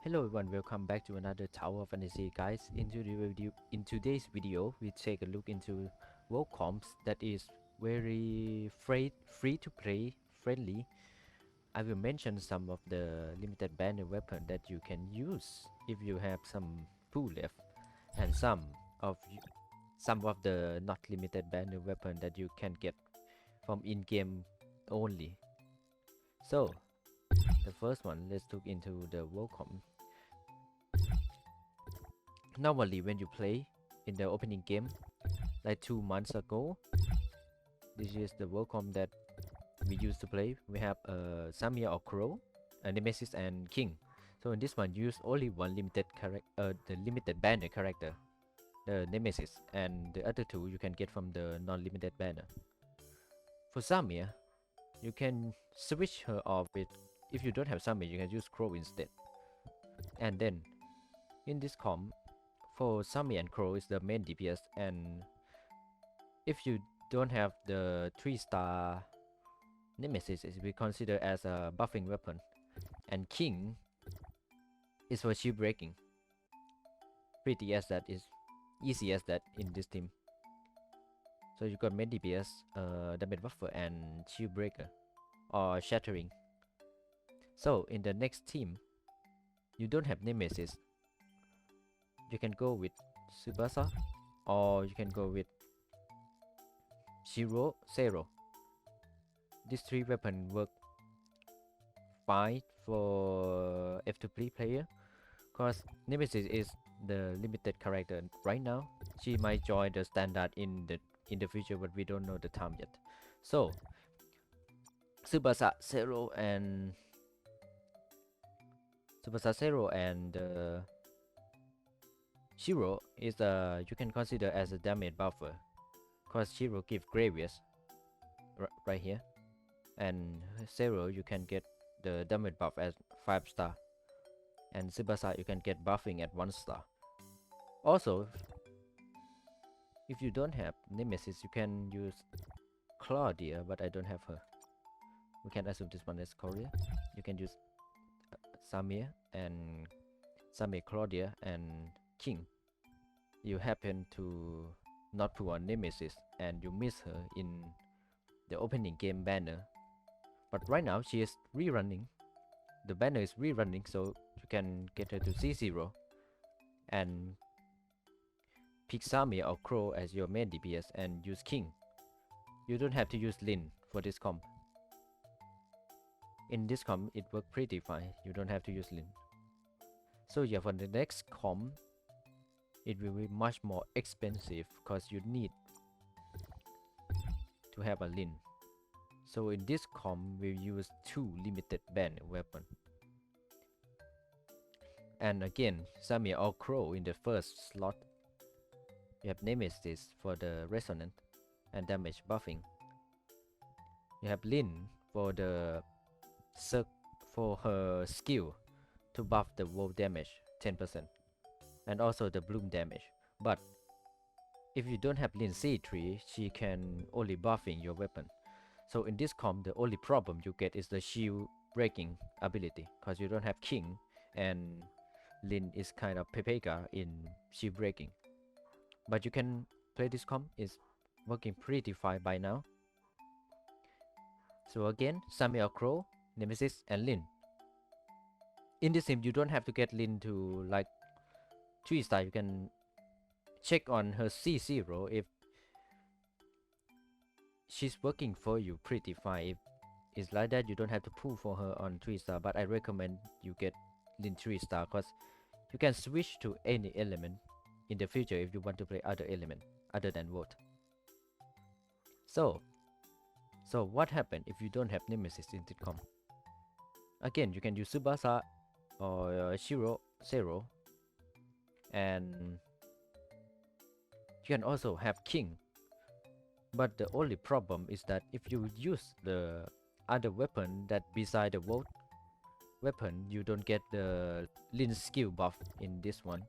Hello everyone, welcome back to another Tower Fantasy guys. In today's video, we take a look into world comps that is very free to play friendly. I will mention some of the limited banner weapon that you can use if you have some pool left, and some of the not limited banner weapon that you can get from in-game only. So the first one, let's look into the world comp. Normally when you play in the opening game like 2 months ago, this is the welcome that we used to play. We have Samir or Crow, a Nemesis and King. So in this one use only one limited character, the limited banner character, the Nemesis, and the other two you can get from the non-limited banner. For Samir, you can switch her off with, if you don't have Samir you can use Crow instead. And then in this comp, for Sammy and Crow is the main DPS, and if you don't have the 3-star Nemesis, it will be considered as a buffing weapon, and King is for shield breaking. Pretty as that is easy as that in this team. So you got main DPS, damage buffer, and shield breaker or shattering. So in the next team, you don't have Nemesis. You can go with Tsubasa, or you can go with Zero. These three weapons work fine for F2P player, cause Nemesis is the limited character right now. She might join the standard in the future, but we don't know the time yet. So Tsubasa Zero and Shiro is you can consider as a damage buffer, cause Shiro give Gravius right here, and Zero you can get the damage buff as 5-star, and Tsubasa you can get buffing at 1-star. Also, if you don't have Nemesis, you can use Claudia, but I don't have her. We can assume this one is Korea. You can use Samir, Claudia, and King. You happen to not put on Nemesis and you miss her in the opening game banner, but right now she is rerunning. The banner is rerunning, so you can get her to C0 and pick Samir or Crow as your main DPS and use King. You don't have to use Lin for this comp. In this comp it works pretty fine, you don't have to use Lin. So yeah, for the next comp it will be much more expensive because you need to have a Lin. So in this comp we use 2 limited banner weapon. And again, Samir or Crow in the first slot. You have Nemesis for the resonant and damage buffing. You have Lin for the for her skill to buff the wall damage 10%, and also the bloom damage. But if you don't have Lin C3, she can only buffing your weapon. So in this comp, the only problem you get is the shield breaking ability, because you don't have King, and Lin is kind of Pepega in shield breaking. But you can play this comp, is working pretty fine by now. So again, Samuel Crow, Nemesis, and Lin. In this sim, you don't have to get Lin to like 3-star. You can check on her C0 if she's working for you pretty fine. If it's like that, you don't have to pull for her on 3-star, but I recommend you get Lin 3-star because you can switch to any element in the future if you want to play other element other than Vote. So what happens if you don't have Nemesis in Titcom? Again, you can use Tsubasa or Shiro Zero, and you can also have King. But the only problem is that if you use the other weapon that beside the Vote weapon, you don't get the Lin skill buff in this one.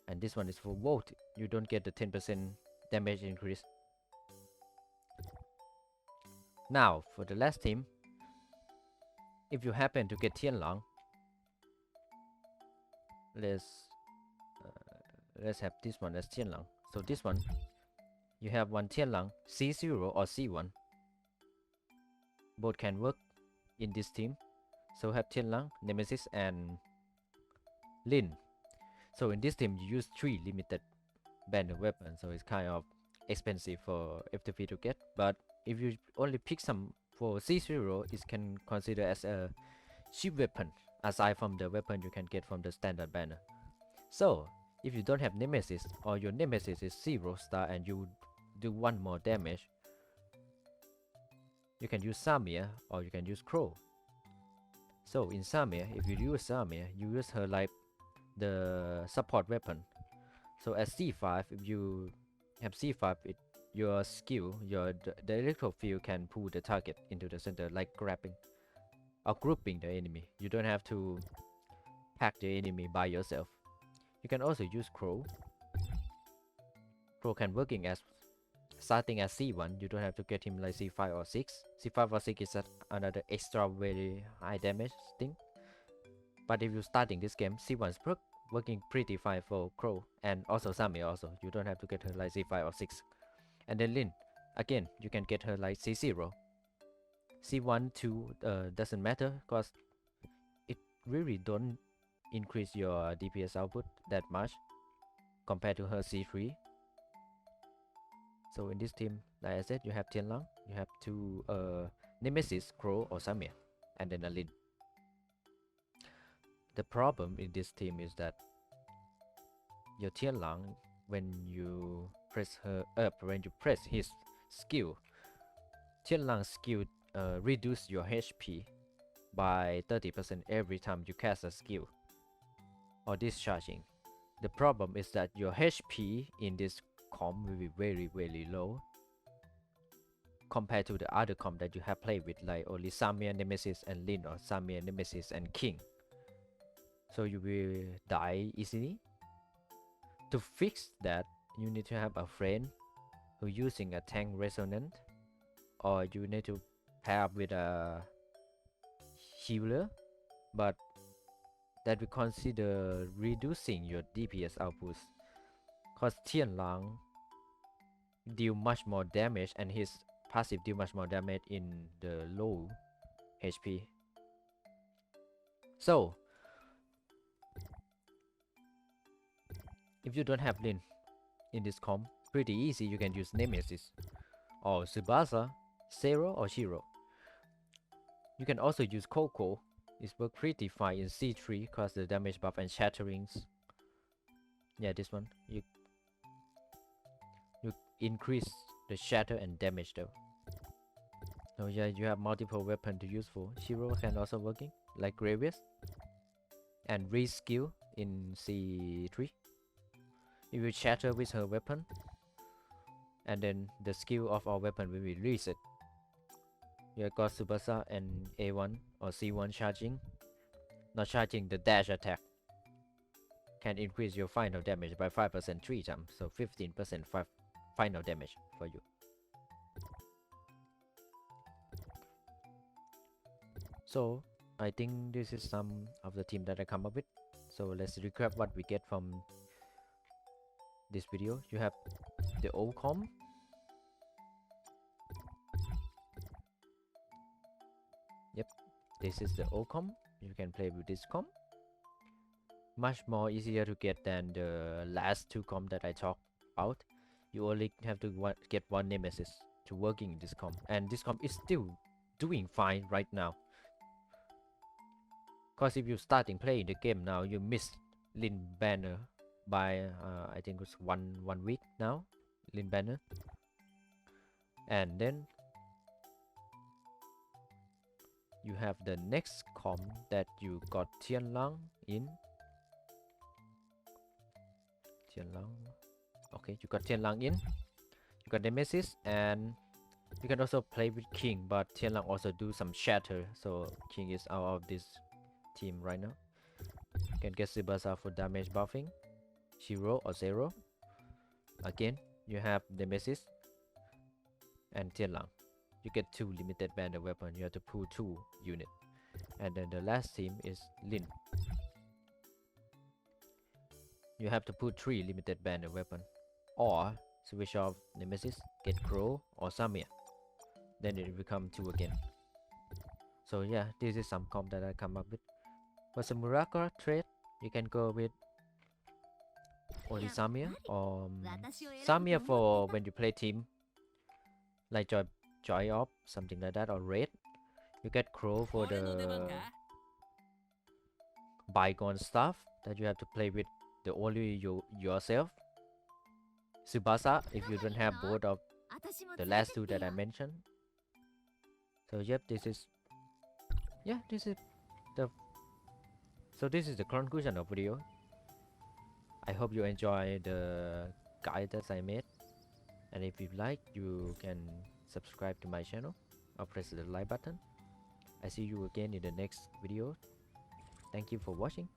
And this one is for Vote, you don't get the 10% damage increase. Now for the last team, if you happen to get Tian, let's let's have this one as Tianlang. So this one, you have one Tianlang C0 or C1. Both can work in this team. So have Tianlang, Nemesis, and Lin. So in this team, you use 3 limited banner weapons, so it's kind of expensive for F2P to get. But if you only pick some for C0, it can consider as a cheap weapon, aside from the weapon you can get from the standard banner. So if you don't have Nemesis, or your Nemesis is 0 star and you do 1 more damage, you can use Samir or you can use Crow. So in Samir, if you use Samir, you use her like the support weapon. So as C5, if you have C5, your skill, the electro field can pull the target into the center, like grabbing or grouping the enemy. You don't have to hack the enemy by yourself. You can also use Crow. Crow can working as starting as C1. You don't have to get him like C5 or 6. C5 or 6 is another extra very high damage thing. But if you're starting this game, C1's working pretty fine for Crow, and also Sammy also. You don't have to get her like C5 or 6. And then Lin, again, you can get her like C0. C1, 2 doesn't matter, because it really don't increase your DPS output that much compared to her C3. So in this team, like I said, you have Tianlang, you have 2 Nemesis, Crow or Samir, and then a Lin. The problem in this team is that your Tianlang, when you press her up, when you press his skill, Tianlang's skill reduce your HP by 30% every time you cast a skill or discharging. The problem is that your HP in this comp will be very low compared to the other comp that you have played with, like only Samir, Nemesis and Lin, or Samir, Nemesis and King. So you will die easily. To fix that, you need to have a friend who using a tank resonant, or you need to pair up with a healer, but that we consider reducing your DPS outputs, cause Tianlang deal much more damage and his passive deal much more damage in the low HP. So if you don't have Lin in this comp, pretty easy, you can use Nemesis or Tsubasa, Zero or Shiro. You can also use Coco. It's work pretty fine in C3 cause the damage buff and shatterings. Yeah, this one. You increase the shatter and damage though. So yeah, you have multiple weapons to use for. Shiro can also working like Gravius and reskill in C3. If you shatter with her weapon, and then the skill of our weapon will be reset. You got Tsubasa and A1 or C1 charging. Not charging, the dash attack can increase your final damage by 5% 3 times, so 15% final damage for you. So I think this is some of the team that I come up with. So let's recap what we get from this video. You have the old comp. Yep, this is the old comp. You can play with this comp. Much more easier to get than the last 2 comp that I talked about. You only have to get 1 Nemesis to working in this comp, and this comp is still doing fine right now. Cause if you starting playing the game now, you miss Lin banner by I think it's one week now, Lin banner, and then you have the next comp that you got Tianlang in. Okay, you got Tianlang in. You got Nemesis, and you can also play with King, but Tianlang also do some shatter, so King is out of this team right now. You can get Tsubasa for damage buffing, Shiro or Zero. Again, you have Nemesis and Tianlang. You get 2 limited banner weapon. You have to pull 2 units. And then the last team is Lin. you have to put 3 limited banner weapon, or switch off Nemesis, get Crow or Samir, then it will become 2 again. So yeah, this is some comp that I come up with. For Samurakura trade, you can go with only Samir, or Samir for when you play team, like Joy Op, something like that, or Raid. You get Crow for the bygone stuff that you have to play with the only yourself. Tsubasa if you don't have both of the last 2 that I mentioned. So yep, this is the this is the conclusion of video. I hope you enjoy the guide that I made, and if you like, you can subscribe to my channel or press the like button. I see you again in the next video. Thank you for watching.